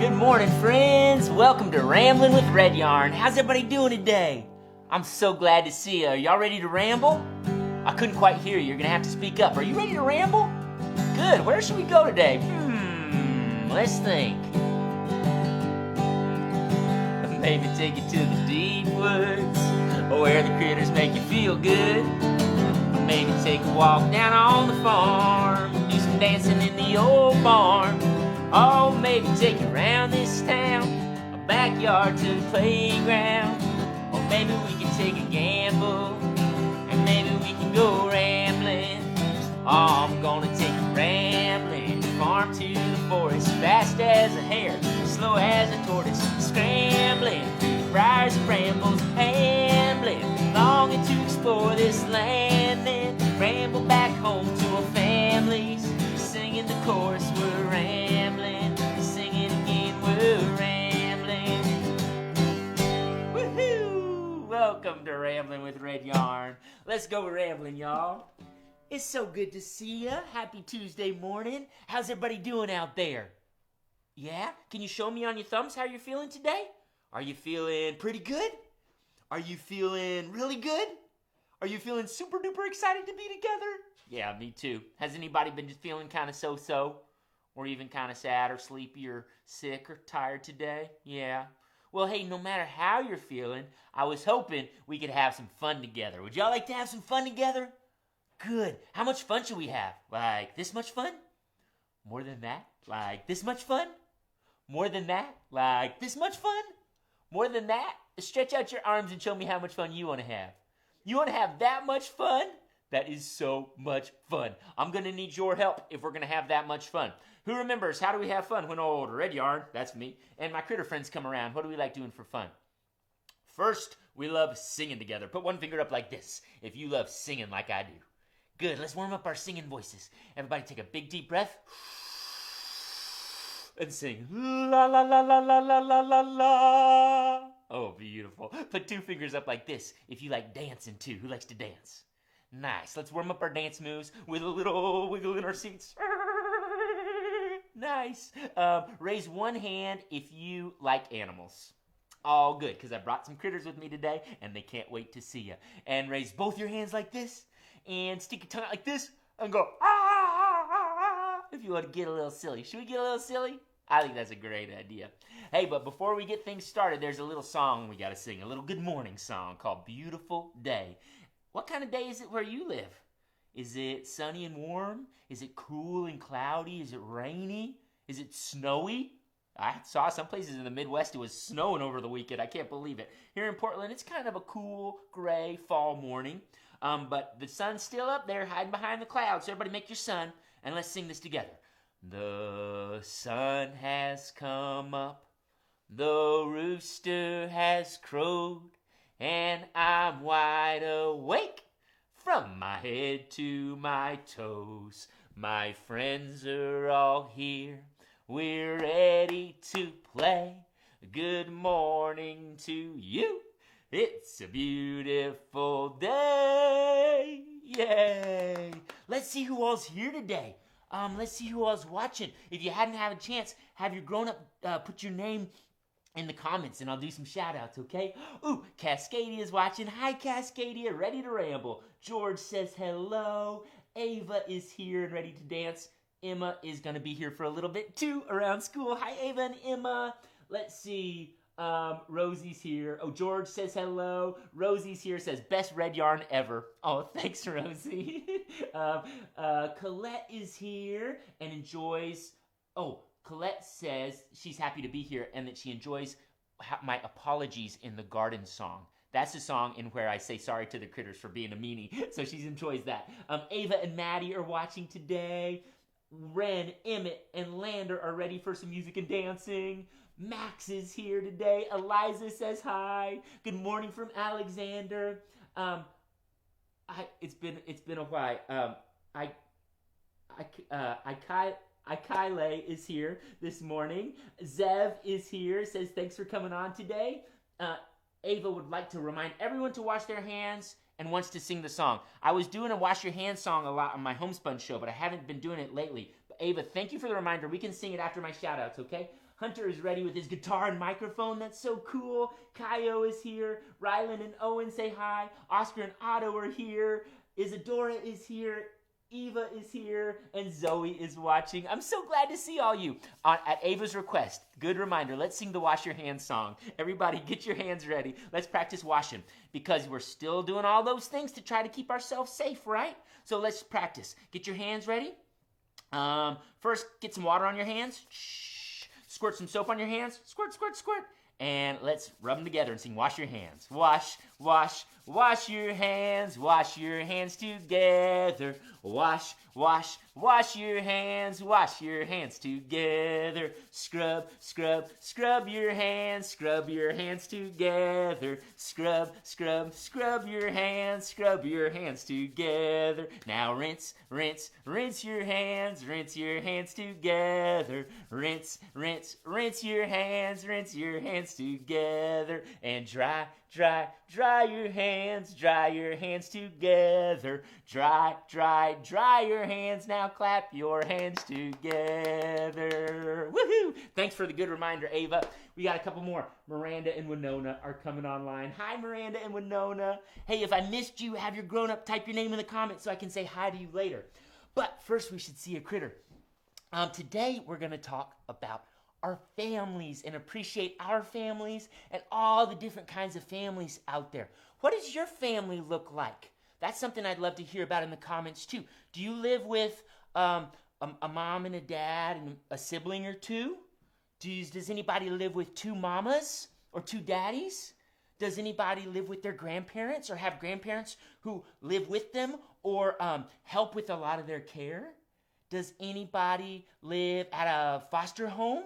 Good morning, friends. Welcome to Ramblin with Redyarn. How's everybody doing today? I'm so glad to see you. Are y'all ready to ramble? I couldn't quite hear you. You're gonna have to speak up. Are you ready to ramble? Good. Where should we go today? Let's think. Maybe take it to the deep woods, where the critters make you feel good. Maybe take a walk down on the farm, do some dancing in the old barn. Oh, maybe take it around this town, a backyard to the playground. Or maybe we can take a gamble, and maybe we can go rambling. Oh, I'm gonna take a rambling, farm to the forest, fast as a hare, slow as a tortoise, scrambling through the briars and brambles, ambling, longing to explore this land, and ramble back home to our families, singing the chorus, we're rambling, singing again, we're rambling. Woohoo! Welcome to Ramblin with Redyarn. Let's go rambling, y'all. It's so good to see ya. Happy Tuesday morning. How's everybody doing out there? Yeah? Can you show me on your thumbs how you're feeling today? Are you feeling pretty good? Are you feeling really good? Are you feeling super duper excited to be together? Yeah, me too. Has anybody been just feeling kind of so-so? Or even kind of sad or sleepy or sick or tired today? Yeah. Well, hey, no matter how you're feeling, I was hoping we could have some fun together. Would y'all like to have some fun together? Good. How much fun should we have? Like this much fun? More than that? Like this much fun? More than that? Like this much fun? More than that? Stretch out your arms and show me how much fun you want to have. You want to have that much fun? That is so much fun. I'm going to need your help if we're going to have that much fun. Who remembers how do we have fun when old Redyarn, that's me, and my critter friends come around? What do we like doing for fun? First, we love singing together. Put one finger up like this if you love singing like I do. Good, let's warm up our singing voices. Everybody take a big deep breath and sing la la la la la la la la la. Oh, beautiful. Put two fingers up like this if you like dancing too. Who likes to dance? Nice. Let's warm up our dance moves with a little wiggle in our seats. Nice. Raise one hand if you like animals. All good, because I brought some critters with me today, and they can't wait to see you. And raise both your hands like this, and stick your tongue out like this, and go, ah, if you want to get a little silly. Should we get a little silly? I think that's a great idea. Hey, but before we get things started, there's a little song we got to sing, a little good morning song called Beautiful Day. What kind of day is it where you live? Is it sunny and warm? Is it cool and cloudy? Is it rainy? Is it snowy? I saw some places in the Midwest it was snowing over the weekend. I can't believe it. Here in Portland, it's kind of a cool, gray fall morning. But the sun's still up there, hiding behind the clouds. So everybody make your sun, and let's sing this together. The sun has come up, the rooster has crowed, and I'm wide awake from my head to my toes. My friends are all here, we're ready to play. Good morning to you. It's a beautiful day. Yay. Let's see who all's here today. Let's see who all's watching. If you hadn't had a chance, have your grown-up put your name in the comments, and I'll do some shout-outs, okay? Ooh, Cascadia's watching. Hi, Cascadia, ready to ramble. George says hello. Ava is here and ready to dance. Emma is going to be here for a little bit, too, around school. Hi, Ava and Emma. Let's see. Rosie's here. Oh, George says hello. Rosie's here, says best red yarn ever. Oh, thanks, Rosie. Colette is here and enjoys... Oh, Colette says she's happy to be here and that she enjoys my apologies in the garden song. That's a song in where I say sorry to the critters for being a meanie, so she enjoys that. Ava and Maddie are watching today. Ren, Emmett, and Lander are ready for some music and dancing. Max is here today. Eliza says hi. Good morning from Alexander. It's been a while. Kyle is here this morning. Zev is here. Says thanks for coming on today. Ava would like to remind everyone to wash their hands and wants to sing the song. I was doing a wash your hands song a lot on my homespun show, but I haven't been doing it lately. But Ava, thank you for the reminder. We can sing it after my shout outs, okay? Hunter is ready with his guitar and microphone. That's so cool. Kaio is here. Rylan and Owen say hi. Oscar and Otto are here. Isadora is here. Eva is here, and Zoe is watching. I'm so glad to see all you. At Ava's request, good reminder, let's sing the Wash Your Hands song. Everybody get your hands ready. Let's practice washing, because we're still doing all those things to try to keep ourselves safe, right? So let's practice. Get your hands ready. First, get some water on your hands. Shh. Squirt some soap on your hands. Squirt, squirt, squirt. And let's rub them together and sing Wash Your Hands. Wash, wash, wash your hands. Wash your hands together. Wash, wash, wash your hands. Wash your hands together. Scrub, scrub, scrub your hands. Scrub your hands together. Scrub, scrub, scrub your hands. Scrub your hands together. Now rinse, rinse, rinse your hands. Rinse your hands together. Rinse, rinse, rinse your hands. Rinse your hands together. And dry, dry, dry your hands. Dry your hands together. Dry, dry, dry your hands. Now clap your hands together. Woohoo! Thanks for the good reminder, Ava. We got a couple more. Miranda and Winona are coming online. Hi, Miranda and Winona. Hey, if I missed you, have your grown-up type your name in the comments so I can say hi to you later. But first, we should see a critter. Today, we're going to talk about our families and appreciate our families and all the different kinds of families out there. What does your family look like? That's something I'd love to hear about in the comments too. Do you live with a mom and a dad and a sibling or two? Does anybody live with two mamas or two daddies? Does anybody live with their grandparents or have grandparents who live with them or help with a lot of their care? Does anybody live at a foster home?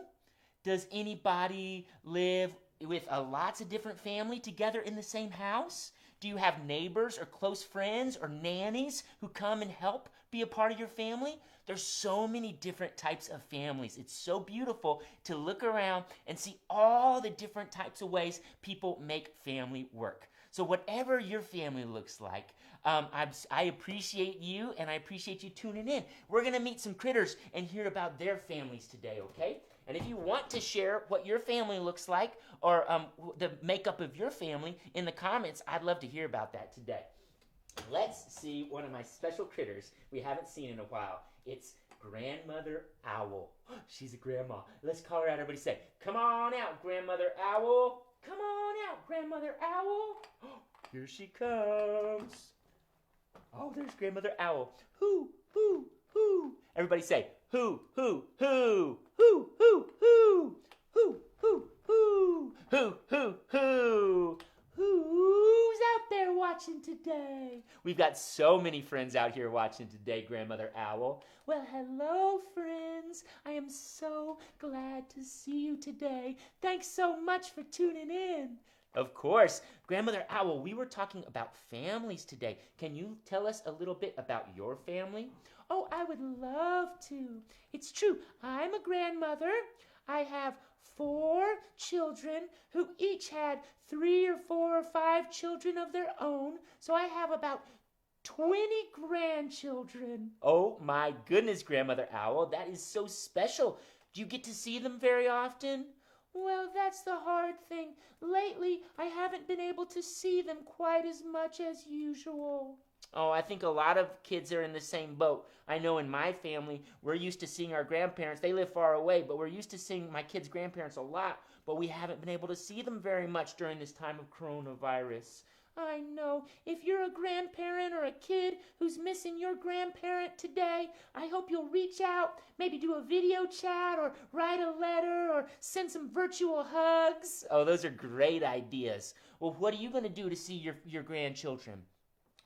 Does anybody live with lots of different family together in the same house? Do you have neighbors or close friends or nannies who come and help be a part of your family? There's so many different types of families. It's so beautiful to look around and see all the different types of ways people make family work. So whatever your family looks like, I appreciate you and I appreciate you tuning in. We're going to meet some critters and hear about their families today, okay? And if you want to share what your family looks like or the makeup of your family in the comments, I'd love to hear about that today. Let's see one of my special critters we haven't seen in a while. It's Grandmother Owl. She's a grandma. Let's call her out. Everybody say, come on out, Grandmother Owl. Come on out, Grandmother Owl. Here she comes. Oh, there's Grandmother Owl. Hoo, hoo, hoo. Everybody say, hoo, hoo, hoo. Hoo, hoo, hoo. Hoo, hoo, hoo. Hoo, hoo, hoo. Who's out there watching today? We've got so many friends out here watching today, Grandmother Owl. Well, hello, friends. I am so glad to see you today. Thanks so much for tuning in. Of course. Grandmother Owl, we were talking about families today. Can you tell us a little bit about your family? Oh, I would love to. It's true. I'm a grandmother. I have 4 children who each had 3 or 4 or 5 children of their own. So I have about 20 grandchildren. Oh my goodness, Grandmother Owl. That is so special. Do you get to see them very often? Well, that's the hard thing. Lately, I haven't been able to see them quite as much as usual. Oh, I think a lot of kids are in the same boat. I know in my family, we're used to seeing our grandparents. They live far away, but we're used to seeing my kids' grandparents a lot, but we haven't been able to see them very much during this time of coronavirus. I know. If you're a grandparent or a kid who's missing your grandparent today, I hope you'll reach out, maybe do a video chat or write a letter or send some virtual hugs. Oh, those are great ideas. Well, what are you going to do to see your grandchildren?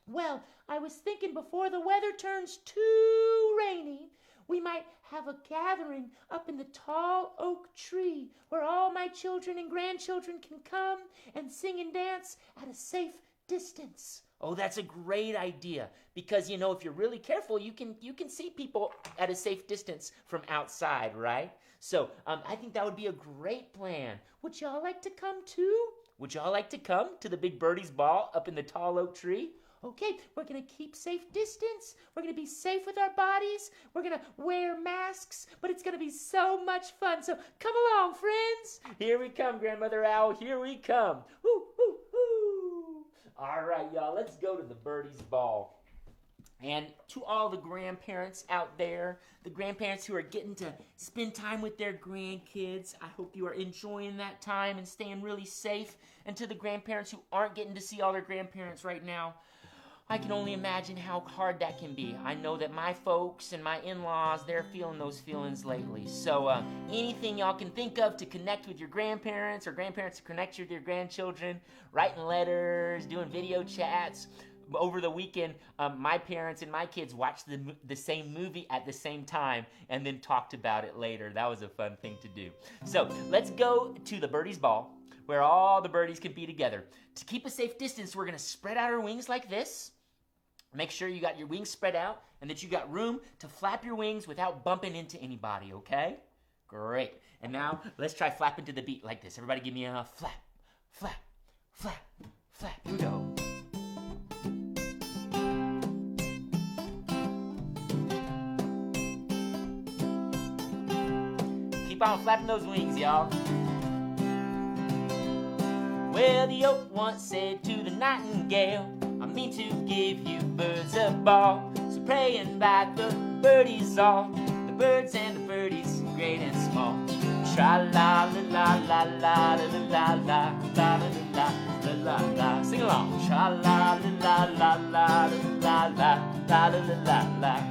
Well, I was thinking before the weather turns too rainy, we might have a gathering up in the tall oak tree where all my children and grandchildren can come and sing and dance at a safe distance. Oh, that's a great idea because, you know, if you're really careful, you can see people at a safe distance from outside, right? So I think that would be a great plan. Would y'all like to come too? Would y'all like to come to the big Birdies Ball up in the tall oak tree? Okay, we're going to keep safe distance. We're going to be safe with our bodies. We're going to wear masks, but it's going to be so much fun. So come along, friends. Here we come, Grandmother Owl. Here we come. Woo, woo, woo. All right, y'all, let's go to the Birdies Ball. And to all the grandparents out there, the grandparents who are getting to spend time with their grandkids, I hope you are enjoying that time and staying really safe. And to the grandparents who aren't getting to see all their grandparents right now, I can only imagine how hard that can be. I know that my folks and my in-laws, they're feeling those feelings lately. So anything y'all can think of to connect with your grandparents or grandparents to connect with your grandchildren, writing letters, doing video chats. Over the weekend, my parents and my kids watched the same movie at the same time and then talked about it later. That was a fun thing to do. So let's go to the Birdies Ball, where all the birdies can be together. To keep a safe distance, we're going to spread out our wings like this. Make sure you got your wings spread out and that you got room to flap your wings without bumping into anybody, okay? Great. And now let's try flapping to the beat like this. Everybody give me a flap, flap, flap, flap. Here we go. Keep on flapping those wings, y'all. Well, the oak once said to the nightingale, I mean to give you birds a ball. So pray invite the birdies all, the birds and the birdies, great and small. Tra-la-la-la-la-la-la-la-la-la-la-la-la. Sing along. Tra-la-la-la-la-la-la-la-la-la-la.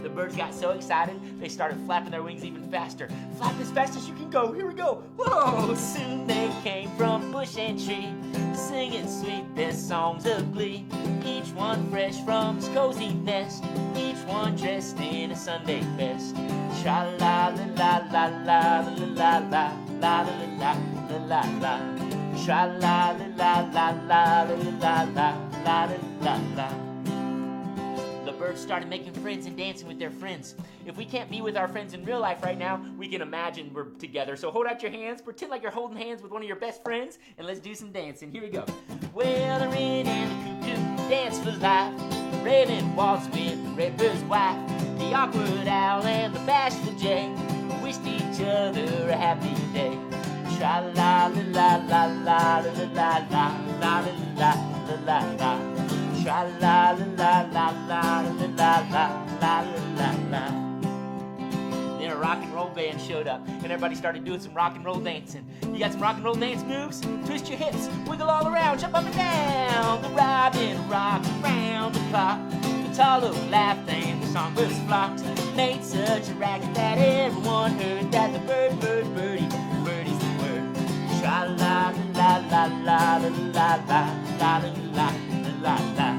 The birds got so excited, they started flapping their wings even faster. Flap as fast as you can go. Here we go. Whoa! Soon they came from bush and tree, singing sweet their songs of glee. Each one fresh from his cozy nest, each one dressed in a Sunday best. Tra-la-la-la-la-la-la-la-la-la-la-la-la. Tra-la-la-la-la-la-la-la-la-la-la. The birds started making friends and dancing with their friends. If we can't be with our friends in real life right now, we can imagine we're together. So hold out your hands, pretend like you're holding hands with one of your best friends, and let's do some dancing. Here we go. Well, the wren and the cuckoo dance for life. The raven waltzed with the redbird's wife. The awkward owl and the bashful jay wished each other a happy day. Tra-la-la-la-la-la-la-la-la-la-la-la. Tra-la-la-la-la-la-la-la-la-la. Then a rock and roll band showed up, and everybody started doing some rock and roll dancing. You got some rock and roll dance moves? Twist your hips, wiggle all around, jump up and down. The robin rocked around the clock. The tall oak laughed and the songbirds flocked. Made such a racket that everyone heard that the birdies the word. Tra-la-la-la-la-la-la-la-la-la-la.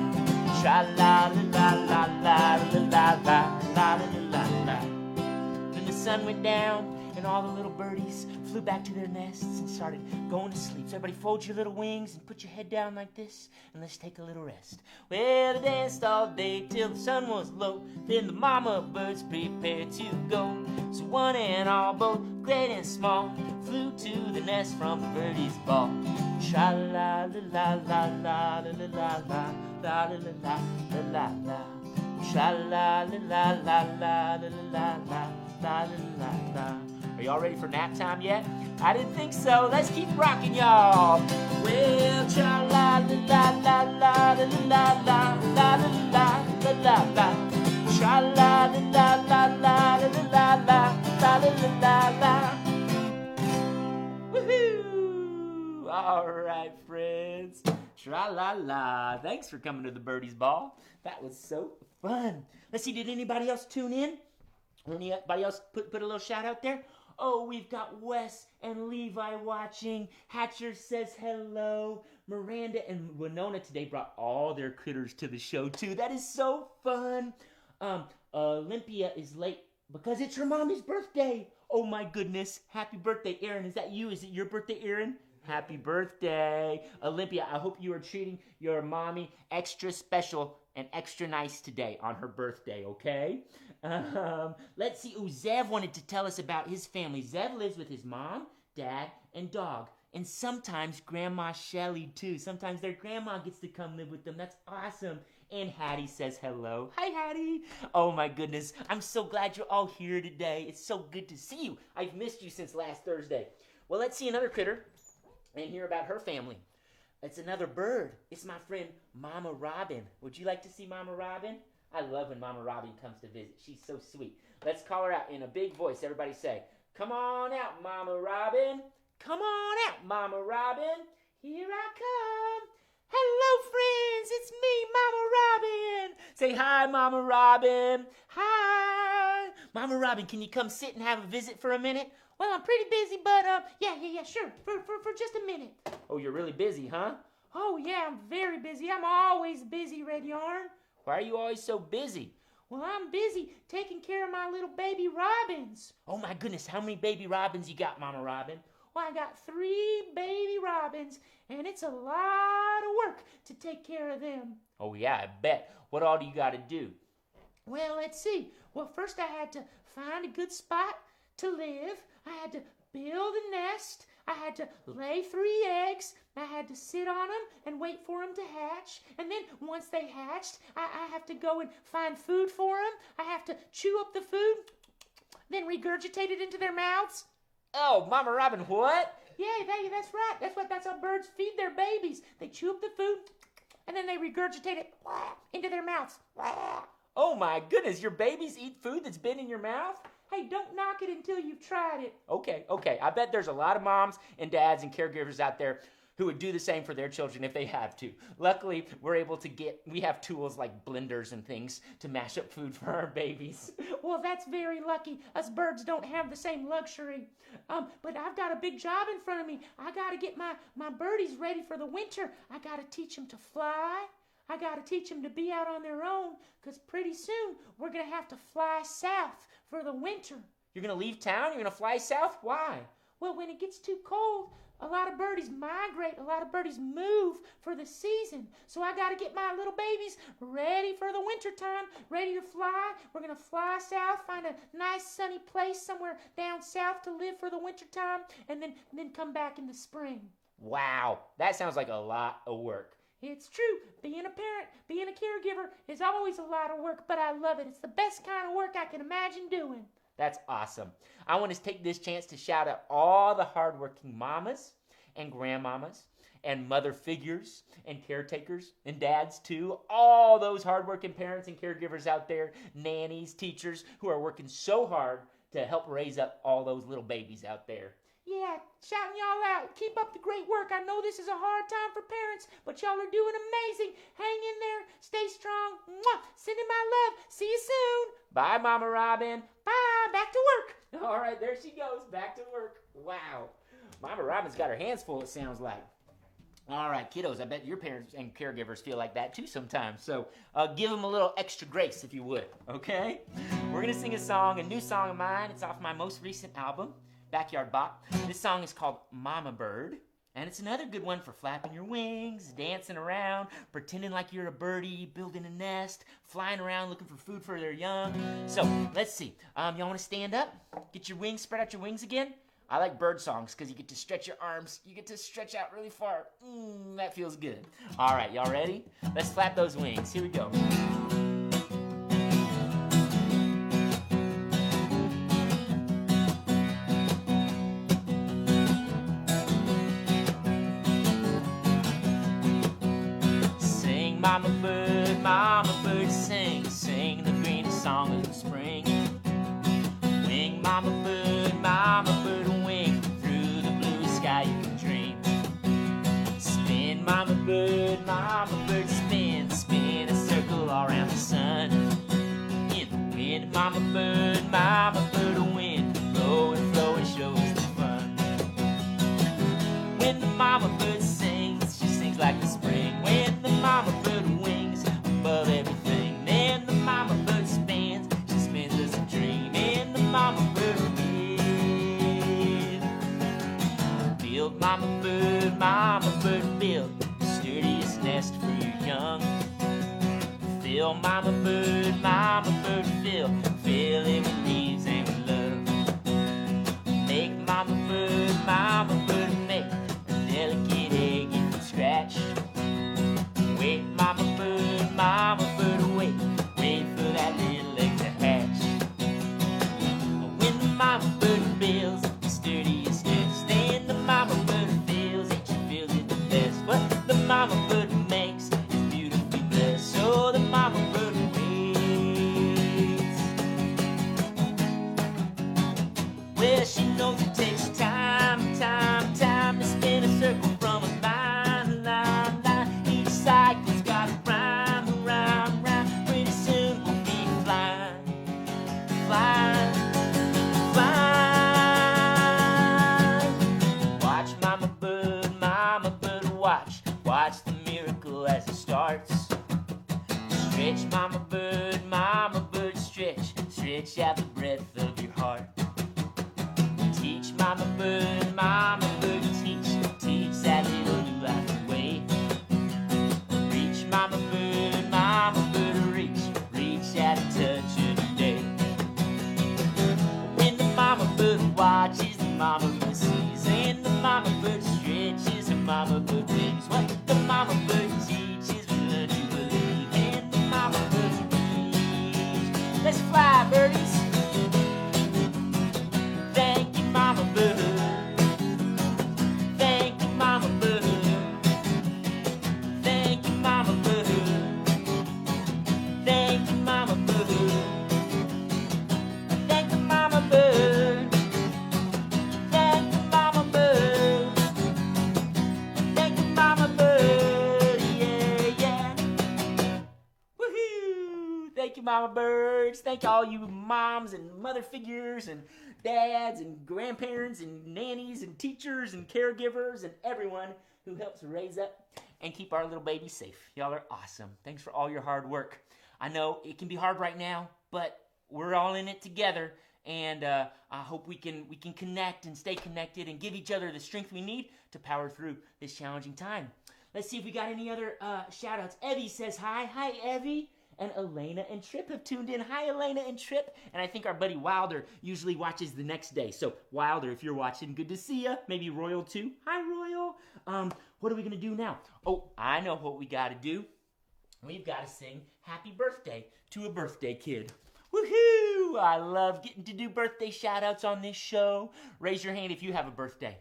Tra-la-la-la-la-la-la-la-la-la-la. Then the sun went down and all the little birdies flew back to their nests and started going to sleep. So everybody fold your little wings and put your head down like this, and let's take a little rest. Well, they danced all day till the sun was low. Then the mama birds prepared to go. So one and all, both great and small, flew to the nest from the Birdies Ball. Tra-la-la-la-la-la-la-la-la-la-la-la-la. Tra-la-la-la-la-la-la-la-la-la-la. Are y'all ready for nap time yet? I didn't think so. Let's keep rocking, y'all. Well, tra-la-la-la-la-la-la-la-la-la-la-la. Tra-la-la-la-la-la-la-la-la-la-la. Woohoo! All right, friends. Tra-la-la. Thanks for coming to the Birdies Ball. That was so fun. Let's see, did anybody else tune in? Anybody else put a little shout out there? Oh, we've got Wes and Levi watching. Hatcher says hello. Miranda and Winona today brought all their critters to the show, too. That is so fun. Olympia is late because it's her mommy's birthday. Oh, my goodness. Happy birthday, Erin. Is that you? Is it your birthday, Erin? Happy birthday. Olympia, I hope you are treating your mommy extra special and extra nice today on her birthday, okay? Let's see. Zev wanted to tell us about his family. Zev lives with his mom, dad, and dog And sometimes Grandma Shelly too. Sometimes their grandma gets to come live with them. That's awesome. And Hattie says hello. Hi, Hattie. Oh my goodness. I'm so glad you're all here today. It's so good to see you. I've missed you since last Thursday. Well, let's see another critter and hear about her family. It's another bird. It's my friend Mama Robin. Would you like to see Mama Robin? I love when Mama Robin comes to visit. She's so sweet. Let's call her out in a big voice. Everybody say, come on out, Mama Robin. Come on out, Mama Robin. Here I come. Hello, friends. It's me, Mama Robin. Say hi, Mama Robin. Hi. Mama Robin, can you come sit and have a visit for a minute? Well, I'm pretty busy, but yeah, sure. For just a minute. Oh, you're really busy, huh? Oh, yeah, I'm very busy. I'm always busy, Redyarn. Why are you always so busy? Well, I'm busy taking care of my little baby robins. Oh, my goodness, how many baby robins you got, Mama Robin? Well, I got 3 baby robins, and it's a lot of work to take care of them. Oh, yeah, I bet. What all do you got to do? Well, let's see. Well, first I had to find a good spot to live. I had to build a nest. I had to lay 3 eggs. I had to sit on them and wait for them to hatch. And then once they hatched, I have to go and find food for them. I have to chew up the food, then regurgitate it into their mouths. Oh, Mama Robin, what? Yeah, that's right. That's how birds feed their babies. They chew up the food, and then they regurgitate it into their mouths. Oh, my goodness. Your babies eat food that's been in your mouth? Hey, don't knock it until you've tried it. Okay. I bet there's a lot of moms and dads and caregivers out there who would do the same for their children if they have to. Luckily, we have tools like blenders and things to mash up food for our babies. Well, that's very lucky. Us birds don't have the same luxury. But I've got a big job in front of me. I got to get my birdies ready for the winter. I got to teach them to fly. I got to teach them to be out on their own, because pretty soon we're going to have to fly south for the winter. You're going to leave town? You're going to fly south? Why? Well, when it gets too cold, a lot of birdies migrate. A lot of birdies move for the season. So I got to get my little babies ready for the winter time, ready to fly. We're going to fly south, find a nice sunny place somewhere down south to live for the winter time, and then come back in the spring. Wow, that sounds like a lot of work. It's true. Being a parent, being a caregiver is always a lot of work, but I love it. It's the best kind of work I can imagine doing. That's awesome. I want to take this chance to shout out all the hardworking mamas and grandmamas and mother figures and caretakers and dads too. All those hardworking parents and caregivers out there, nannies, teachers who are working so hard to help raise up all those little babies out there. Yeah, shouting y'all out. Keep up the great work. I know this is a hard time for parents, but y'all are doing amazing. Hang in there. Stay strong. Mwah! Sending my love. See you soon. Bye, Mama Robin. Bye. Back to work. All right, there she goes. Back to work. Wow. Mama Robin's got her hands full, it sounds like. All right, kiddos, I bet your parents and caregivers feel like that too sometimes. So give them a little extra grace if you would, okay? We're going to sing a new song of mine. It's off my most recent album, Backyard Bop. This song is called Mama Bird, and it's another good one for flapping your wings, dancing around, pretending like you're a birdie, building a nest, flying around looking for food for their young. So let's see. Y'all want to stand up? Get your wings, spread out your wings again. I like bird songs because you get to stretch your arms. You get to stretch out really far. That feels good. All right, y'all ready? Let's flap those wings. Here we go. Mama bird, sing, sing the greenest song of the spring. Wing, mama bird, wing through the blue sky you can dream. Spin, mama bird, spin, spin a circle all around the sun. In the wind, mama bird, wind, flow and shows the fun. When the mama bird sings, she sings like the spring. When the mama bird wings above everything, then the mama bird spins, she spins us a dream. In the mama bird build, mama bird build the sturdiest nest for your young. Fill, mama bird, fill it with leaves and with love. Make, mama bird, make stretch out the breadth of your heart. Teach mama bird, teach that little new life away. Reach mama bird, reach out and touch her today. When the mama bird watches, the mama bird sees, and the mama bird stretches, the mama bird believes what the mama bird teaches. We learn to believe, and the mama bird believes. Let's fly, birdies. Thank you, mama bird. Thank you, mama bird. Thank you, mama bird. Thank you, mama bird. Thank you, mama bird. Thank you, mama bird. Thank you, mama bird. Yeah, yeah. Woohoo! Thank you, mama birds. Thank all you moms and mother figures and dads and grandparents and nannies and teachers and caregivers and everyone who helps raise up and keep our little babies safe. Y'all are awesome. Thanks for all your hard work. I know it can be hard right now, but we're all in it together, and I hope we can connect and stay connected and give each other the strength we need to power through this challenging time. Let's see if we got any other shout-outs. Evie says hi. Hi, Evie. And Elena and Tripp have tuned in. Hi, Elena and Tripp. And I think our buddy Wilder usually watches the next day. So, Wilder, if you're watching, good to see ya. Maybe Royal, too. Hi, Royal. What are we going to do now? Oh, I know what we got to do. We've got to sing happy birthday to a birthday kid. Woohoo! I love getting to do birthday shout-outs on this show. Raise your hand if you have a birthday.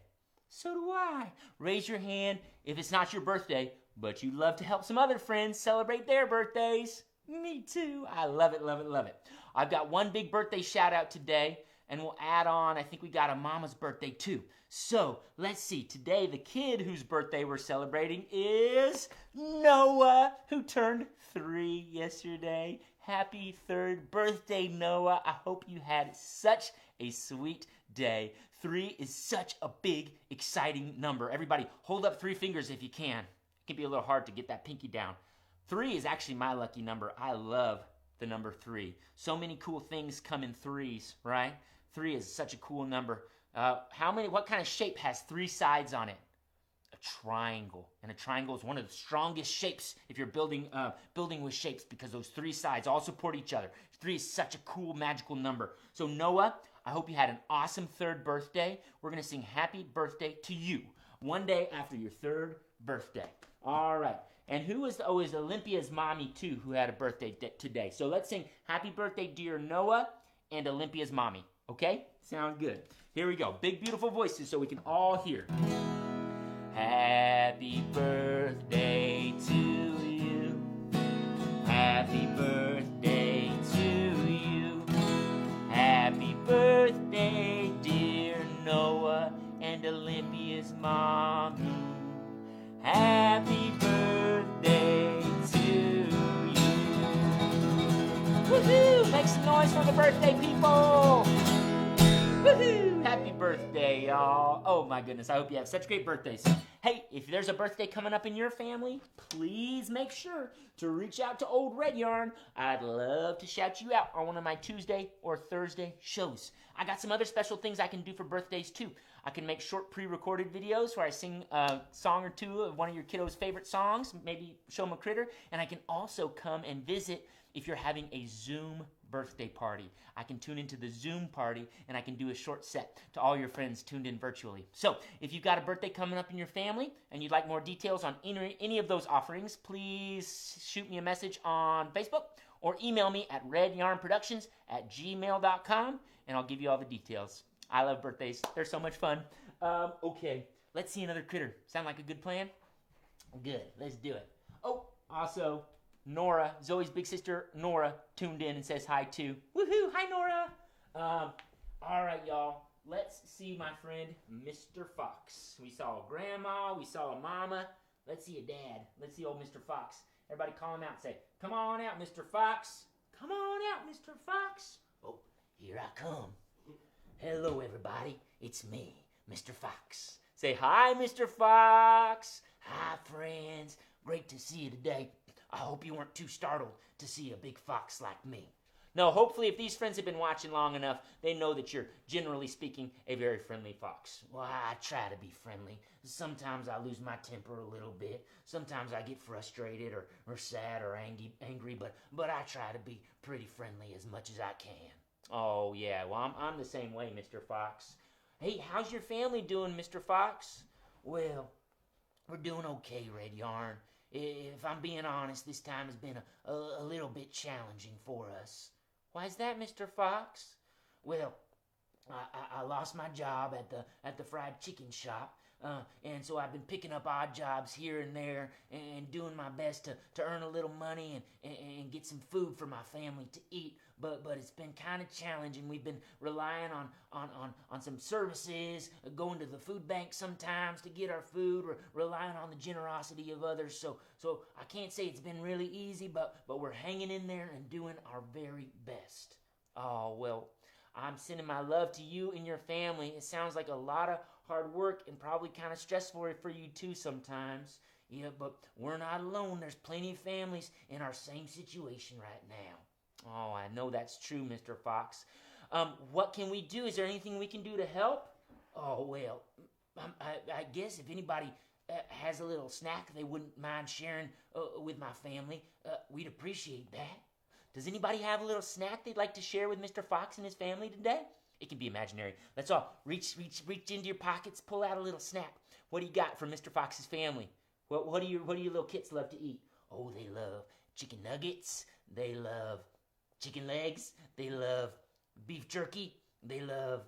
So do I. Raise your hand if it's not your birthday, but you'd love to help some other friends celebrate their birthdays. Me too. I love it, love it, love it. I've got one big birthday shout out today, and we'll add on, I think we got a mama's birthday too. So, let's see. Today, the kid whose birthday we're celebrating is Noah, who turned 3 yesterday. Happy 3rd birthday, Noah. I hope you had such a sweet day. 3 is such a big, exciting number. Everybody, hold up 3 fingers if you can. It can be a little hard to get that pinky down. 3 is actually my lucky number. I love the number 3. So many cool things come in 3s, right? 3 is such a cool number. What kind of shape has 3 sides on it? A triangle. And a triangle is one of the strongest shapes if you're building with shapes, because those 3 sides all support each other. 3 is such a cool, magical number. So Noah, I hope you had an awesome 3rd birthday. We're going to sing happy birthday to you one day after your 3rd birthday. All right. And who is Olympia's mommy too, who had a birthday today. So let's sing happy birthday, dear Noah, and Olympia's mommy. Okay? Sound good. Here we go. Big, beautiful voices so we can all hear. Happy birthday to you. Happy birthday to you. Happy birthday, dear Noah and Olympia's mommy. Happy birthday to you. Woohoo! Make some noise for the birthday people! Woohoo! Happy birthday, y'all. Oh my goodness, I hope you have such great birthdays. Hey, if there's a birthday coming up in your family, please make sure to reach out to Old Red Yarn. I'd love to shout you out on one of my Tuesday or Thursday shows. I got some other special things I can do for birthdays too. I can make short pre-recorded videos where I sing a song or two of one of your kiddos' favorite songs, maybe show them a critter, and I can also come and visit if you're having a Zoom birthday party. I can tune into the Zoom party and I can do a short set to all your friends tuned in virtually. So if you've got a birthday coming up in your family and you'd like more details on any of those offerings, please shoot me a message on Facebook or email me at redyarnproductions@gmail.com and I'll give you all the details. I love birthdays. They're so much fun. Okay, let's see another critter. Sound like a good plan? Good, let's do it. Oh, also, Nora, Zoe's big sister, Nora, tuned in and says hi too. Woohoo! Hi, Nora! All right, y'all. Let's see my friend, Mr. Fox. We saw a grandma. We saw a mama. Let's see a dad. Let's see old Mr. Fox. Everybody call him out and say, come on out, Mr. Fox. Come on out, Mr. Fox. Oh, here I come. Hello, everybody. It's me, Mr. Fox. Say hi, Mr. Fox. Hi, friends. Great to see you today. I hope you weren't too startled to see a big fox like me. No, hopefully if these friends have been watching long enough, they know that you're, generally speaking, a very friendly fox. Well, I try to be friendly. Sometimes I lose my temper a little bit. Sometimes I get frustrated or sad or angry, but I try to be pretty friendly as much as I can. Oh, yeah, well, I'm the same way, Mr. Fox. Hey, how's your family doing, Mr. Fox? Well, we're doing okay, Redyarn. If I'm being honest, this time has been a little bit challenging for us. Why is that, Mr. Fox? Well, I lost my job at the fried chicken shop, and so I've been picking up odd jobs here and there and doing my best to earn a little money and get some food for my family to eat. But it's been kind of challenging. We've been relying on some services, going to the food bank sometimes to get our food, or relying on the generosity of others. So I can't say it's been really easy, but we're hanging in there and doing our very best. Oh, well, I'm sending my love to you and your family. It sounds like a lot of hard work and probably kind of stressful for you too sometimes. Yeah, but we're not alone. There's plenty of families in our same situation right now. Oh, I know that's true, Mr. Fox. What can we do? Is there anything we can do to help? Oh, well, I guess if anybody has a little snack they wouldn't mind sharing with my family, we'd appreciate that. Does anybody have a little snack they'd like to share with Mr. Fox and his family today? It can be imaginary. Let's all reach into your pockets, pull out a little snack. What do you got for Mr. Fox's family? What do your little kids love to eat? Oh, they love chicken nuggets. They love chicken legs. They love beef jerky. They love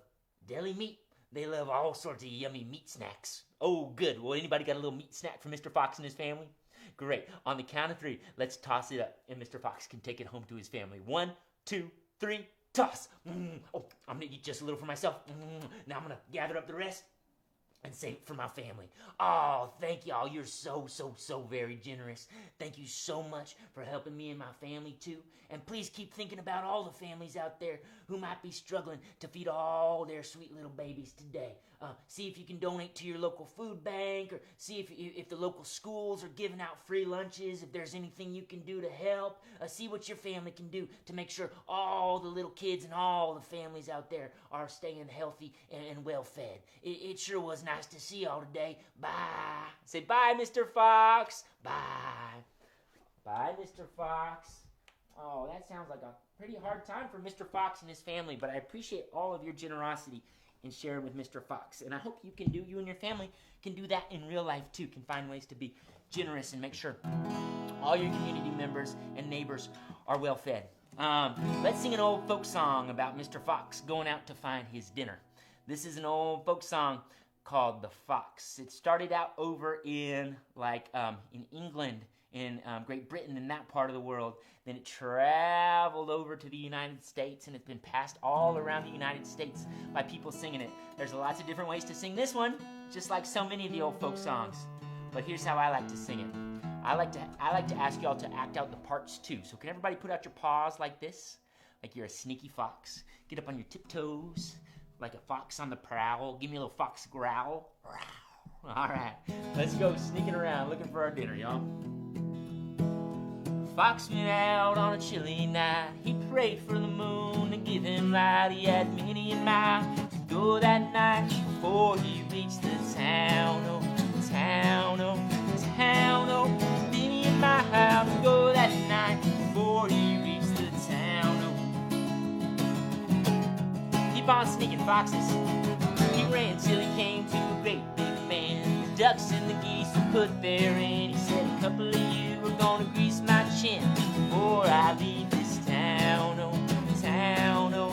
deli meat. They love all sorts of yummy meat snacks. Oh, good. Well, anybody got a little meat snack for Mr. Fox and his family? Great. On the count of 3, let's toss it up, and Mr. Fox can take it home to his family. 1, 2, 3, toss. Oh, I'm going to eat just a little for myself. Now I'm going to gather up the rest and save it for my family. Oh, thank y'all. You're so very generous. Thank you so much for helping me and my family too. And please keep thinking about all the families out there who might be struggling to feed all their sweet little babies today. See if you can donate to your local food bank, or see if the local schools are giving out free lunches, if there's anything you can do to help. See what your family can do to make sure all the little kids and all the families out there are staying healthy and well fed. It sure was nice to see y'all today. Bye. Say bye, Mr. Fox. Bye. Bye, Mr. Fox. Oh, that sounds like a pretty hard time for Mr. Fox and his family, but I appreciate all of your generosity in sharing with Mr. Fox. And I hope you and your family can do that in real life too, can find ways to be generous and make sure all your community members and neighbors are well fed. Let's sing an old folk song about Mr. Fox going out to find his dinner. This is an old folk song called The Fox. It started out over in England, in Great Britain, in that part of the world. Then it traveled over to the United States, and it's been passed all around the United States by people singing it. There's lots of different ways to sing this one, just like so many of the old folk songs. But here's how I like to sing it. I like to ask y'all to act out the parts too. So can everybody put out your paws like this? Like you're a sneaky fox. Get up on your tiptoes, like a fox on the prowl. Give me a little fox growl. All right, let's go sneaking around looking for our dinner, y'all. Fox went out on a chilly night. He prayed for the moon to give him light. He had many a mile to go that night before he reached the town. Oh, town, oh, town, oh. Many a mile to go that night before he reached the town. Oh. Keep on sneaking, foxes. He ran till he came to a great big bend. The ducks and the geese were put therein. He said, a couple of you are gonna grease my chin before I leave this town. Oh, town, oh,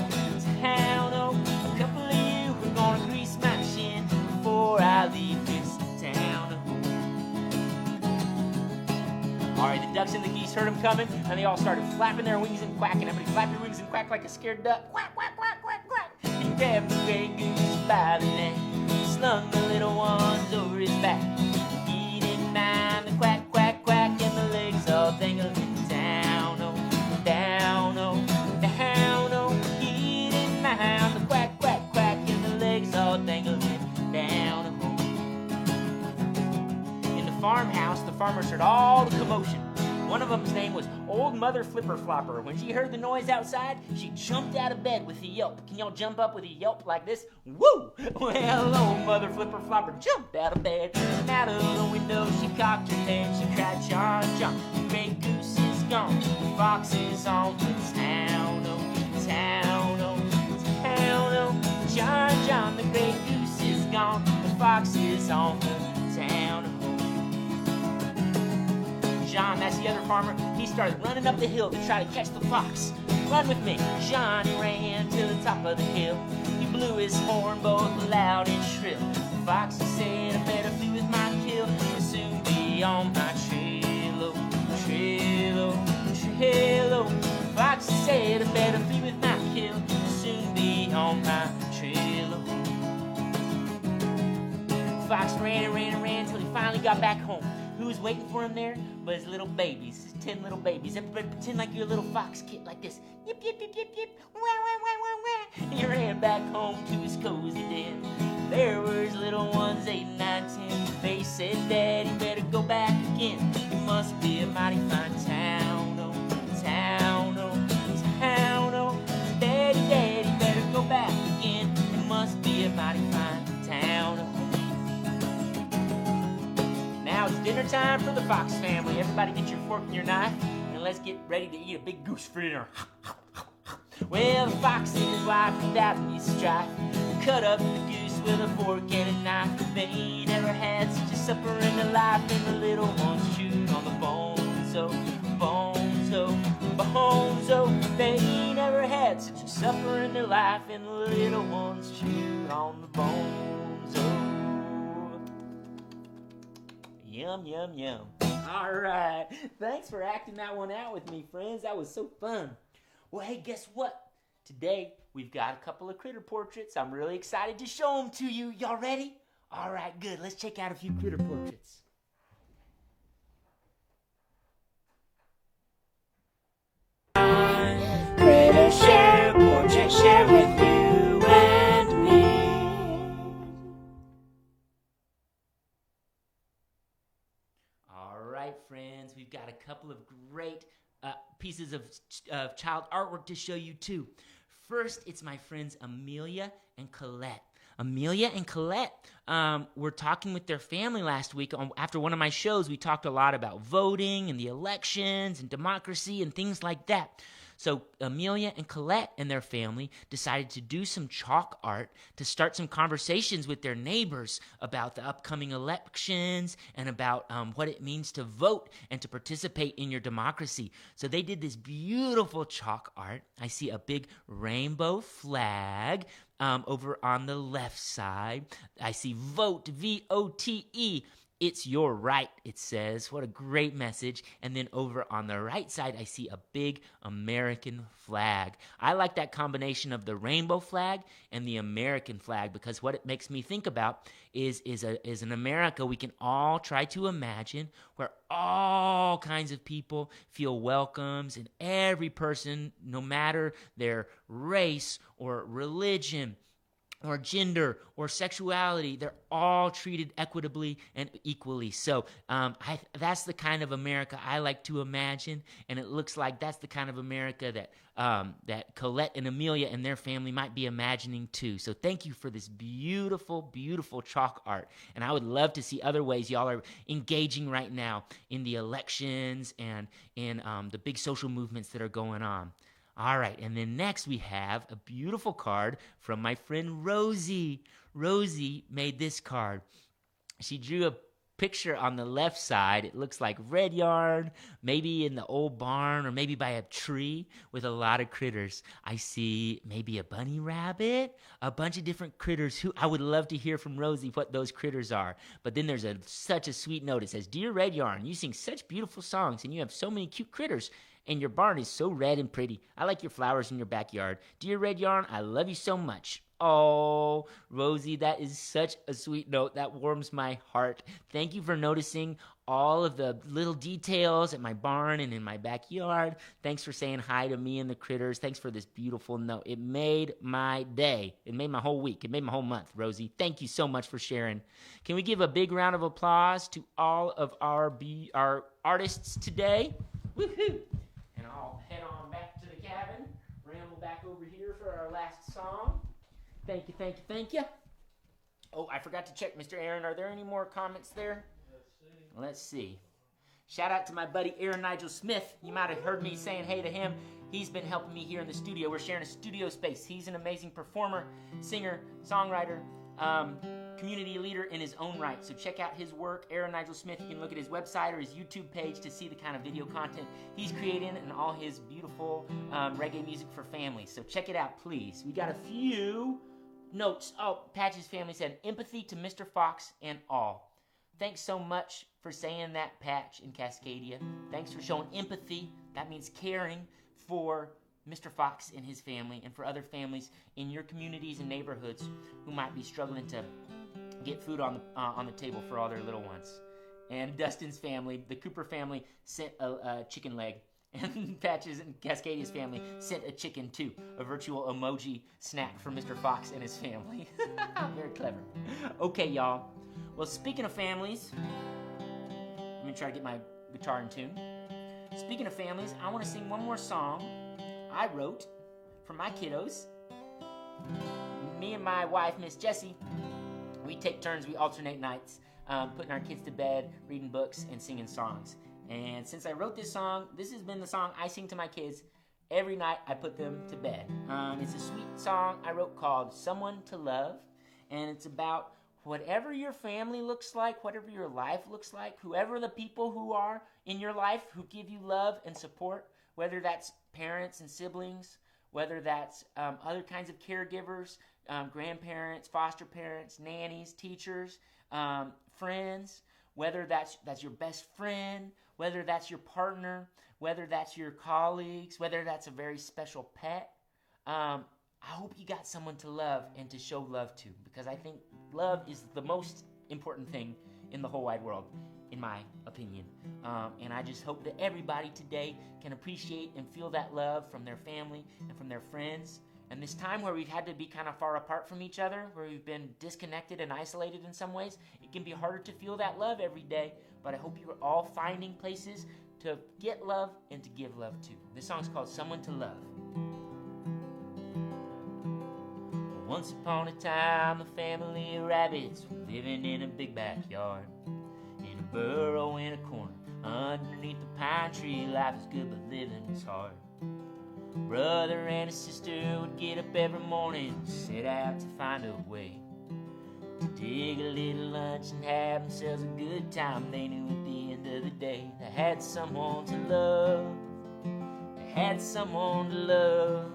town, oh. A couple of you are gonna grease my chin before I leave this town. Oh. Alright, the ducks and the geese heard him coming, and they all started flapping their wings and quacking. Everybody flap your wings and quack like a scared duck. Quack, quack, quack, quack, quack. He grabbed the gray goose by the neck, slung the little ones over his back. He didn't mind the quack, quack, quack, and the legs all dangled down, oh, down, oh, down, oh. He didn't mind the quack, quack, quack, and the legs all dangled down, oh. In the farmhouse, the farmers heard all the commotion. One of them's name was Old Mother Flipper Flopper, when she heard the noise outside, she jumped out of bed with a yelp. Can y'all jump up with a yelp like this? Woo! Well, old Mother Flipper Flopper jumped out of bed, and out of the window she cocked her head. She cried, John, John, the gray goose is gone, the fox is on the town, oh, town, oh, town, oh. John, John, the gray goose is gone, the fox is on the town, oh. John, that's the other farmer, he started running up the hill to try to catch the fox. Run with me. Johnny ran to the top of the hill. He blew his horn both loud and shrill. The fox said, I better flee with my kill. He'll soon be on my trail, oh, trail, oh, trail, oh. The fox said, I better flee with my kill. He'll soon be on my trail, oh. The fox ran and ran and ran until he finally got back home. Who was waiting for him there? But his little babies, his 10 little babies. Everybody pretend like you're a little fox kid like this. Yip, yip, yip, yip, yip. Wah, wah, wah, wah, wah. He ran back home to his cozy den. There were his little ones, 8, 9, 10. They said, Daddy, better go back again. It must be a mighty fine town, oh, town, oh, town, oh. Daddy, Daddy, better go back again. It must be a mighty fine town, oh. Now it's dinner time for the Fox family. Everybody get your fork and your knife, and let's get ready to eat a big goose for dinner. Well, the fox and his wife without any strife cut up the goose with a fork and a knife. They ain't ever had such a supper in their life, and the little ones chewed on the bones, oh, bones, oh, bones, oh. They ain't ever had such a supper in their life, and the little ones chewed on the bones, oh. Yum, yum, yum. All right. Thanks for acting that one out with me, friends. That was so fun. Well, hey, guess what? Today, we've got a couple of critter portraits. I'm really excited to show them to you. Y'all ready? All right, good. Let's check out a few critter portraits. Critter Share Portrait Share with you and me. Friends, we've got a couple of great pieces of child artwork to show you too. First, it's my friends Amelia and Colette. Amelia and Colette were talking with their family last week. After one of my shows, we talked a lot about voting and the elections and democracy and things like that. So Amelia and Colette and their family decided to do some chalk art to start some conversations with their neighbors about the upcoming elections and about what it means to vote and to participate in your democracy. So they did this beautiful chalk art. I see a big rainbow flag over on the left side. I see vote, V-O-T-E. It's your right, it says. What a great message. And then over on the right side, I see a big American flag. I like that combination of the rainbow flag and the American flag because what it makes me think about is an America we can all try to imagine where all kinds of people feel welcomes and every person, no matter their race or religion, or gender, or sexuality, they're all treated equitably and equally. So that's the kind of America I like to imagine, and it looks like that's the kind of America that Colette and Amelia and their family might be imagining too. So thank you for this beautiful, beautiful chalk art, and I would love to see other ways y'all are engaging right now in the elections and in the big social movements that are going on. All right, and then next we have a beautiful card from my friend Rosie. Rosie made this card. She drew a picture on the left side. It looks like red yarn, maybe in the old barn or maybe by a tree with a lot of critters. I see maybe a bunny rabbit, a bunch of different critters. I would love to hear from Rosie what those critters are. But then there's such a sweet note. It says, Dear Red Yarn, you sing such beautiful songs and you have so many cute critters. And your barn is so red and pretty. I like your flowers in your backyard. Dear Red Yarn, I love you so much. Oh, Rosie, that is such a sweet note. That warms my heart. Thank you for noticing all of the little details at my barn and in my backyard. Thanks for saying hi to me and the critters. Thanks for this beautiful note. It made my day. It made my whole week. It made my whole month, Rosie. Thank you so much for sharing. Can we give a big round of applause to all of our artists today? Woohoo! back over here for our last song. Thank you, thank you, thank you. Oh, I forgot to check, Mr. Aaron. Are there any more comments there? Let's see. Shout out to my buddy Aaron Nigel Smith. You might have heard me saying hey to him. He's been helping me here in the studio. We're sharing a studio space. He's an amazing performer, singer, songwriter, community leader in his own right. So check out his work, Aaron Nigel Smith. You can look at his website or his YouTube page to see the kind of video content he's creating and all his beautiful reggae music for families. So check it out, please. We got a few notes. Oh, Patch's family said, empathy to Mr. Fox and all. Thanks so much for saying that, Patch in Cascadia. Thanks for showing empathy. That means caring for Mr. Fox and his family and for other families in your communities and neighborhoods who might be struggling to get food on the table for all their little ones. And Dustin's family, the Cooper family, sent a chicken leg. And Patches and Cascadia's family sent a chicken too, a virtual emoji snack for Mr. Fox and his family. Very clever. Okay, y'all. Well, speaking of families, let me try to get my guitar in tune. Speaking of families, I want to sing one more song I wrote for my kiddos. Me and my wife, Miss Jessie, we take turns, we alternate nights, putting our kids to bed, reading books, and singing songs. And since I wrote this song, this has been the song I sing to my kids every night I put them to bed. It's a sweet song I wrote called Someone to Love, and it's about whatever your family looks like, whatever your life looks like, whoever the people who are in your life who give you love and support, whether that's parents and siblings, whether that's other kinds of caregivers, grandparents, foster parents, nannies, teachers, friends, whether that's your best friend, whether that's your partner, whether that's your colleagues, whether that's a very special pet. I hope you got someone to love and to show love to, because I think love is the most important thing in the whole wide world, in my opinion. And I just hope that everybody today can appreciate and feel that love from their family and from their friends. And this time where we've had to be kind of far apart from each other, where we've been disconnected and isolated in some ways, it can be harder to feel that love every day. But I hope you are all finding places to get love and to give love to. This song's called Someone to Love. Once upon a time, a family of rabbits were living in a big backyard. In a burrow in a corner, underneath the pine tree, life is good but living is hard. Brother and a sister would get up every morning, set out to find a way to dig a little lunch and have themselves a good time. They knew at the end of the day they had someone to love. They had someone to love.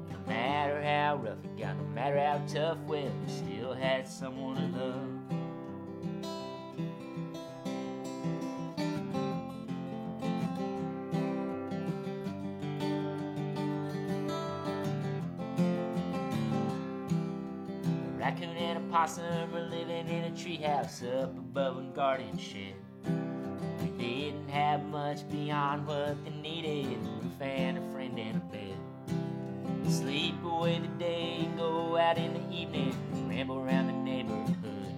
No matter how rough it got, no matter how tough, well, they still had someone to love. Raccoon and a possum were living in a treehouse up above a garden shed. They didn't have much beyond what they needed, a roof and a friend and a bed. They'd sleep away the day and go out in the evening, ramble around the neighborhood,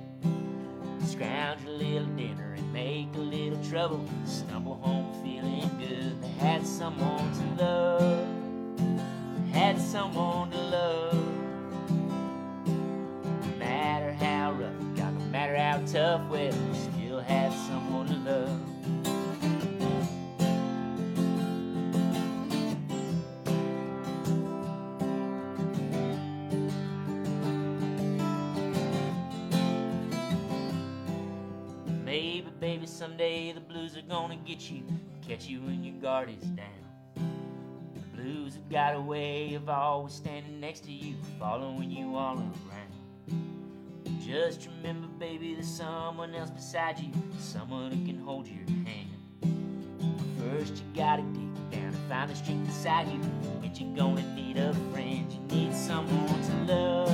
scrounge a little dinner and make a little trouble, stumble home feeling good. They had someone to love. They had someone to love. No matter how rough it got, no matter how tough, well, we still had someone to love. Maybe, baby, someday the blues are gonna get you, catch you when your guard is down. The blues have got a way of always standing next to you, following you all around. Just remember, baby, there's someone else beside you, someone who can hold your hand. First you gotta dig down and find the strength inside you, and you're gonna need a friend. You need someone to love.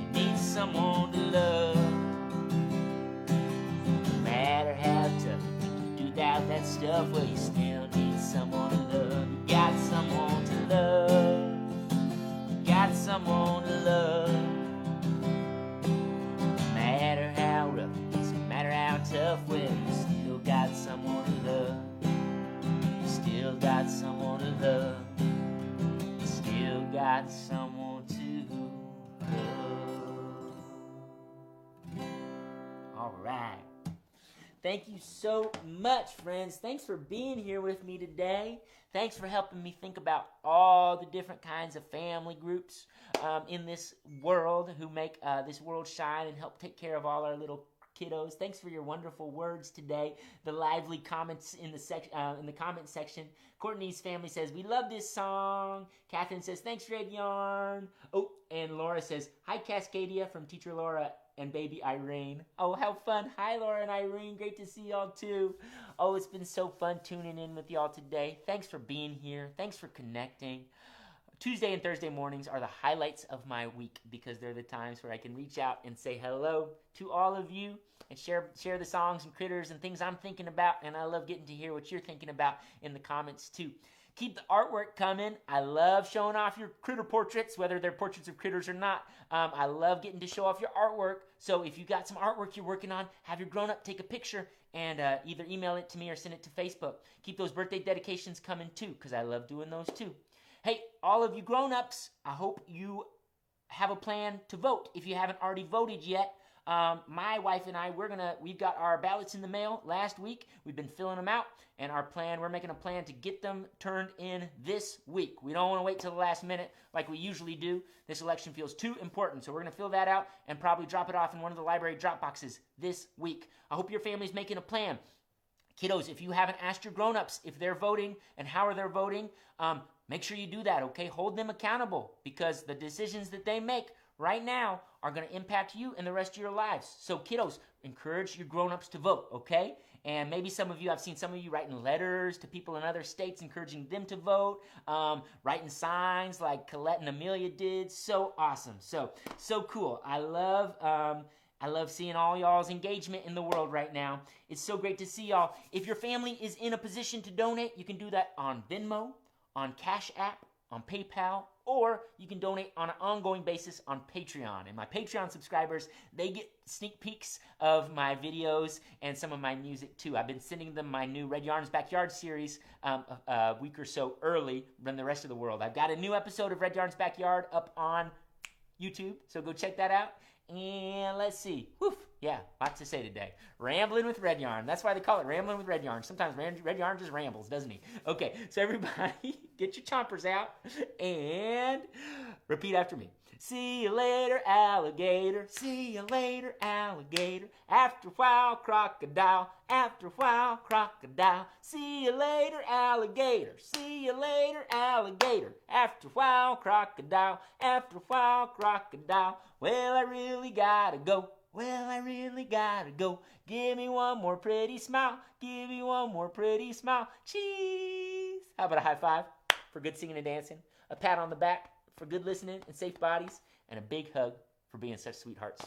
You need someone to love. No matter how tough you think you do that stuff, well, you still need someone to love. You got someone to love. You got someone to love. Tough, well, you still got someone to love. You still got someone to love. got someone to love. All right. Thank you so much, friends. Thanks for being here with me today. Thanks for helping me think about all the different kinds of family groups in this world who make this world shine and help take care of all our little kiddos. Thanks for your wonderful words today. The lively comments in the comment section. Courtney's family says, "We love this song." Catherine says, "Thanks, Red Yarn." Oh, and Laura says, "Hi, Cascadia," from Teacher Laura and baby Irene. Oh, how fun. Hi, Laura and Irene. Great to see y'all too. Oh, it's been so fun tuning in with y'all today. Thanks for being here. Thanks for connecting. Tuesday and Thursday mornings are the highlights of my week because they're the times where I can reach out and say hello to all of you and share the songs and critters and things I'm thinking about, and I love getting to hear what you're thinking about in the comments too. Keep the artwork coming. I love showing off your critter portraits, whether they're portraits of critters or not. I love getting to show off your artwork. So if you got some artwork you're working on, have your grown-up take a picture and either email it to me or send it to Facebook. Keep those birthday dedications coming too, because I love doing those too. Hey, all of you grown-ups, I hope you have a plan to vote. If you haven't already voted yet, my wife and I, we've got our ballots in the mail last week. We've been filling them out, and we're making a plan to get them turned in this week. We don't want to wait till the last minute like we usually do. This election feels too important, so we're going to fill that out and probably drop it off in one of the library drop boxes this week. I hope your family's making a plan. Kiddos, if you haven't asked your grown-ups if they're voting and how they're voting, make sure you do that, okay? Hold them accountable, because the decisions that they make right now are going to impact you and the rest of your lives. So kiddos, encourage your grown-ups to vote, okay? And maybe I've seen some of you writing letters to people in other states encouraging them to vote, writing signs like Colette and Amelia did. So awesome. So cool. I love seeing all y'all's engagement in the world right now. It's so great to see y'all. If your family is in a position to donate, you can do that on Venmo, on Cash App, on PayPal, or you can donate on an ongoing basis on Patreon. And my Patreon subscribers, they get sneak peeks of my videos and some of my music too. I've been sending them my new Red Yarn's Backyard series a week or so early than the rest of the world. I've got a new episode of Red Yarn's Backyard up on YouTube, so go check that out. And let's see. Whew. Yeah, lots to say today. Ramblin' with Red Yarn. That's why they call it Ramblin' with Red Yarn. Sometimes Red Yarn just rambles, doesn't he? Okay, so everybody, get your chompers out and repeat after me. See you later, alligator. See you later, alligator. After a while, crocodile. After a while, crocodile. See you later, alligator. See you later, alligator. After a while, crocodile. After a while, crocodile. Well, I really gotta go. Well, I really gotta go. Give me one more pretty smile. Give me one more pretty smile. Cheese. How about a high five for good singing and dancing? A pat on the back for good listening and safe bodies, and a big hug for being such sweethearts.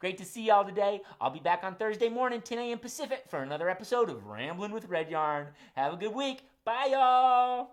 Great to see y'all today. I'll be back on Thursday morning, 10 a.m. Pacific, for another episode of Ramblin' with Red Yarn. Have a good week. Bye, y'all.